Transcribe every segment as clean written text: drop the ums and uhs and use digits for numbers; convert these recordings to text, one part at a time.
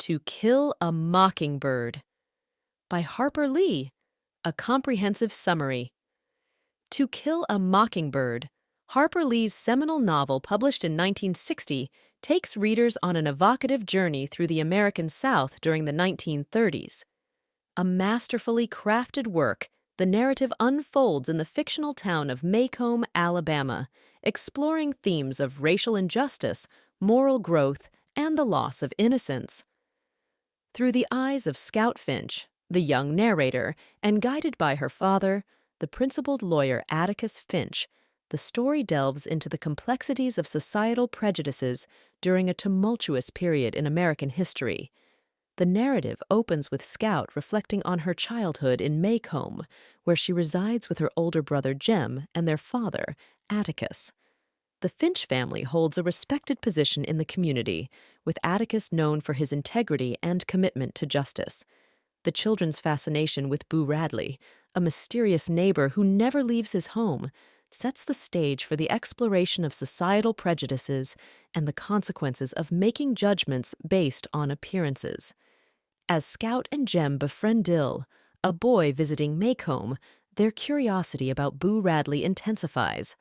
To Kill a Mockingbird by Harper Lee, a comprehensive summary. To Kill a Mockingbird, Harper Lee's seminal novel published in 1960 takes readers on an evocative journey through the American South during the 1930s. A masterfully crafted work, the narrative unfolds in the fictional town of Maycomb, Alabama, exploring themes of racial injustice, moral growth, and the loss of innocence. Through the eyes of Scout Finch, the young narrator, and guided by her father, the principled lawyer Atticus Finch, the story delves into the complexities of societal prejudices during a tumultuous period in American history. The narrative opens with Scout reflecting on her childhood in Maycomb, where she resides with her older brother Jem and their father, Atticus. The Finch family holds a respected position in the community, with Atticus known for his integrity and commitment to justice. The children's fascination with Boo Radley, a mysterious neighbor who never leaves his home, sets the stage for the exploration of societal prejudices and the consequences of making judgments based on appearances. As Scout and Jem befriend Dill, a boy visiting Maycomb, their curiosity about Boo Radley intensifies.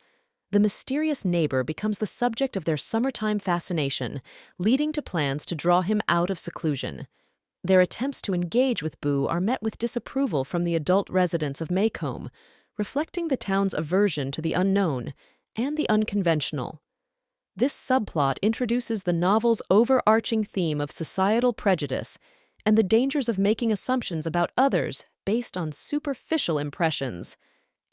The mysterious neighbor becomes the subject of their summertime fascination, leading to plans to draw him out of seclusion. Their attempts to engage with Boo are met with disapproval from the adult residents of Maycomb, reflecting the town's aversion to the unknown and the unconventional. This subplot introduces the novel's overarching theme of societal prejudice and the dangers of making assumptions about others based on superficial impressions.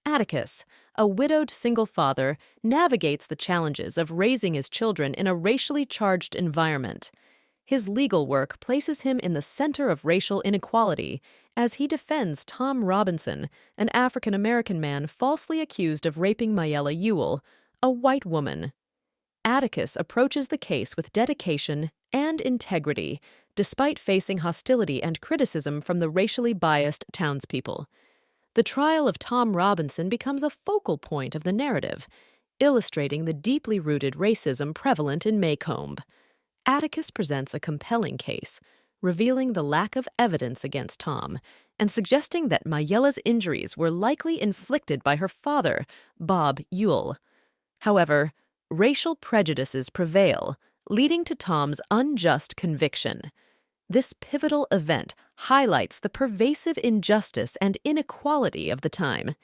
Atticus, a widowed single father, navigates the challenges of raising his children in a racially charged environment. His legal work places him in the center of racial inequality as he defends Tom Robinson, an African-American man falsely accused of raping Mayella Ewell, a white woman. Atticus approaches the case with dedication and integrity, despite facing hostility and criticism from the racially biased townspeople. The trial of Tom Robinson becomes a focal point of the narrative, illustrating the deeply rooted racism prevalent in Maycomb. Atticus presents a compelling case, revealing the lack of evidence against Tom and suggesting that Mayella's injuries were likely inflicted by her father, Bob Ewell. However, racial prejudices prevail, leading to Tom's unjust conviction. This pivotal event highlights the pervasive injustice and inequality of the time.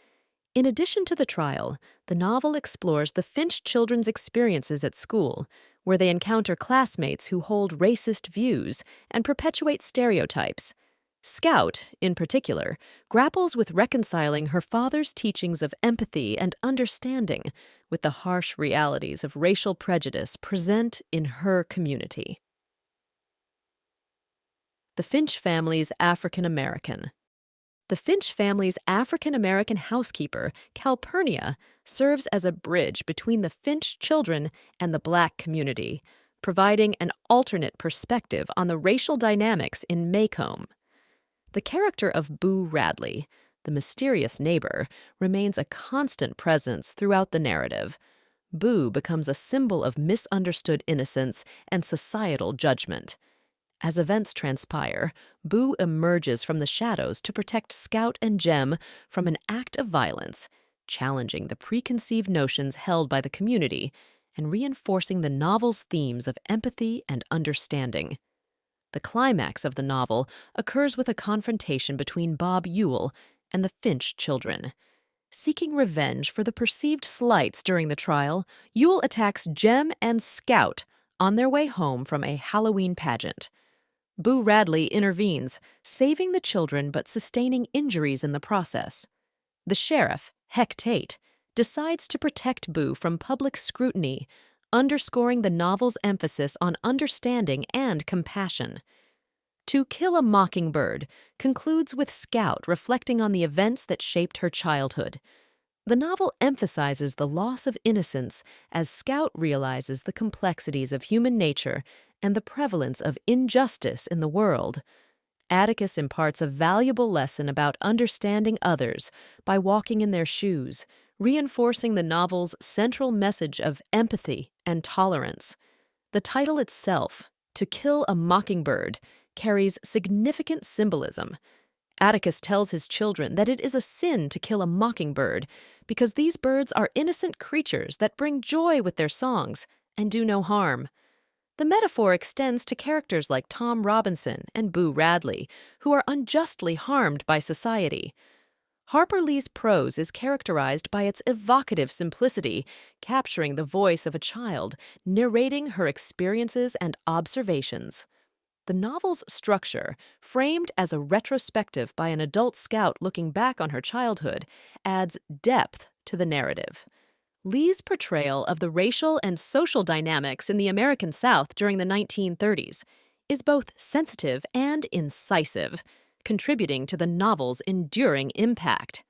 In addition to the trial, the novel explores the Finch children's experiences at school, where they encounter classmates who hold racist views and perpetuate stereotypes. Scout, in particular, grapples with reconciling her father's teachings of empathy and understanding with the harsh realities of racial prejudice present in her community. The Finch family's African-American. The Finch family's African-American housekeeper, Calpurnia, serves as a bridge between the Finch children and the Black community, providing an alternate perspective on the racial dynamics in Maycomb. The character of Boo Radley, the mysterious neighbor, remains a constant presence throughout the narrative. Boo becomes a symbol of misunderstood innocence and societal judgment. As events transpire, Boo emerges from the shadows to protect Scout and Jem from an act of violence, challenging the preconceived notions held by the community and reinforcing the novel's themes of empathy and understanding. The climax of the novel occurs with a confrontation between Bob Ewell and the Finch children. Seeking revenge for the perceived slights during the trial, Ewell attacks Jem and Scout on their way home from a Halloween pageant. Boo Radley intervenes, saving the children but sustaining injuries in the process. The sheriff, Heck Tate, decides to protect Boo from public scrutiny, underscoring the novel's emphasis on understanding and compassion. To Kill a Mockingbird concludes with Scout reflecting on the events that shaped her childhood. The novel emphasizes the loss of innocence as Scout realizes the complexities of human nature and the prevalence of injustice in the world. Atticus imparts a valuable lesson about understanding others by walking in their shoes, reinforcing the novel's central message of empathy and tolerance. The title itself, To Kill a Mockingbird, carries significant symbolism. Atticus tells his children that it is a sin to kill a mockingbird because these birds are innocent creatures that bring joy with their songs and do no harm. The metaphor extends to characters like Tom Robinson and Boo Radley, who are unjustly harmed by society. Harper Lee's prose is characterized by its evocative simplicity, capturing the voice of a child, narrating her experiences and observations. The novel's structure, framed as a retrospective by an adult scout looking back on her childhood, adds depth to the narrative. Lee's portrayal of the racial and social dynamics in the American South during the 1930s is both sensitive and incisive, contributing to the novel's enduring impact.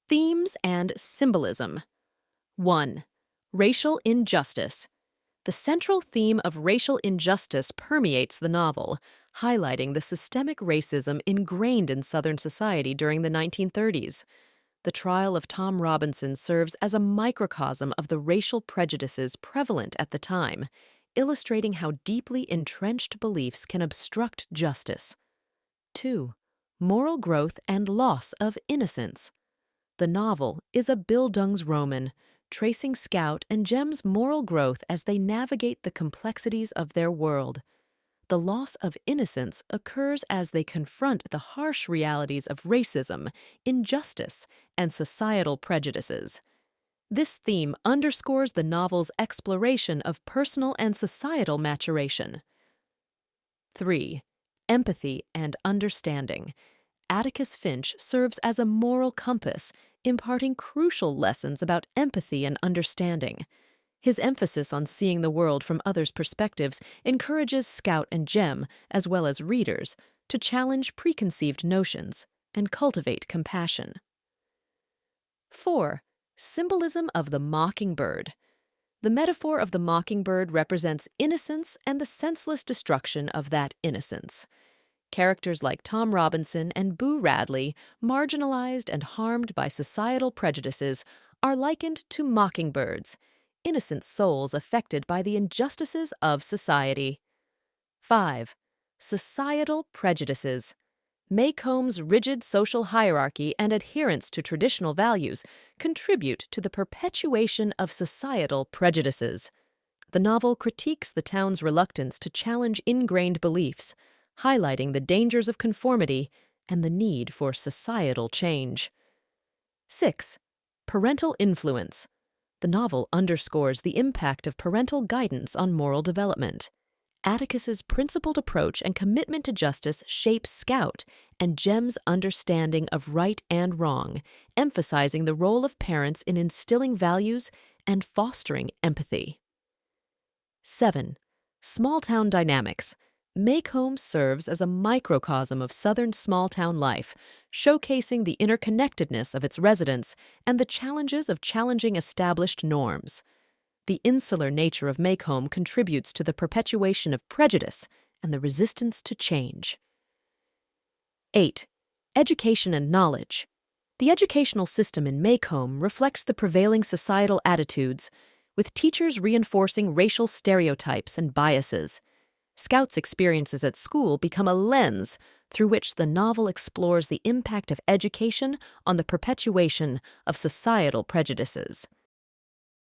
Themes and symbolism. 1. Racial injustice. The central theme of racial injustice permeates the novel, highlighting the systemic racism ingrained in Southern society during the 1930s. The trial of Tom Robinson serves as a microcosm of the racial prejudices prevalent at the time, illustrating how deeply entrenched beliefs can obstruct justice. 2. Moral growth and loss of innocence. The novel is a Bildungsroman, tracing Scout and Jem's moral growth as they navigate the complexities of their world. The loss of innocence occurs as they confront the harsh realities of racism, injustice, and societal prejudices. This theme underscores the novel's exploration of personal and societal maturation. 3. Empathy and understanding. Atticus Finch serves as a moral compass, imparting crucial lessons about empathy and understanding. His emphasis on seeing the world from others' perspectives encourages Scout and Jem, as well as readers, to challenge preconceived notions and cultivate compassion. 4. Symbolism of the mockingbird. The metaphor of the mockingbird represents innocence and the senseless destruction of that innocence. Characters like Tom Robinson and Boo Radley, marginalized and harmed by societal prejudices, are likened to mockingbirds, innocent souls affected by the injustices of society. 5. Societal prejudices. Maycomb's rigid social hierarchy and adherence to traditional values contribute to the perpetuation of societal prejudices. The novel critiques the town's reluctance to challenge ingrained beliefs, highlighting the dangers of conformity and the need for societal change. 6. Parental influence. The novel underscores the impact of parental guidance on moral development. Atticus's principled approach and commitment to justice shape Scout and Jem's understanding of right and wrong, emphasizing the role of parents in instilling values and fostering empathy. 7. Small-town dynamics. Maycomb serves as a microcosm of Southern small-town life, showcasing the interconnectedness of its residents and the challenges of challenging established norms. The insular nature of Maycomb contributes to the perpetuation of prejudice and the resistance to change. 8. Education and knowledge. The educational system in Maycomb reflects the prevailing societal attitudes, with teachers reinforcing racial stereotypes and biases. Scout's experiences at school become a lens through which the novel explores the impact of education on the perpetuation of societal prejudices.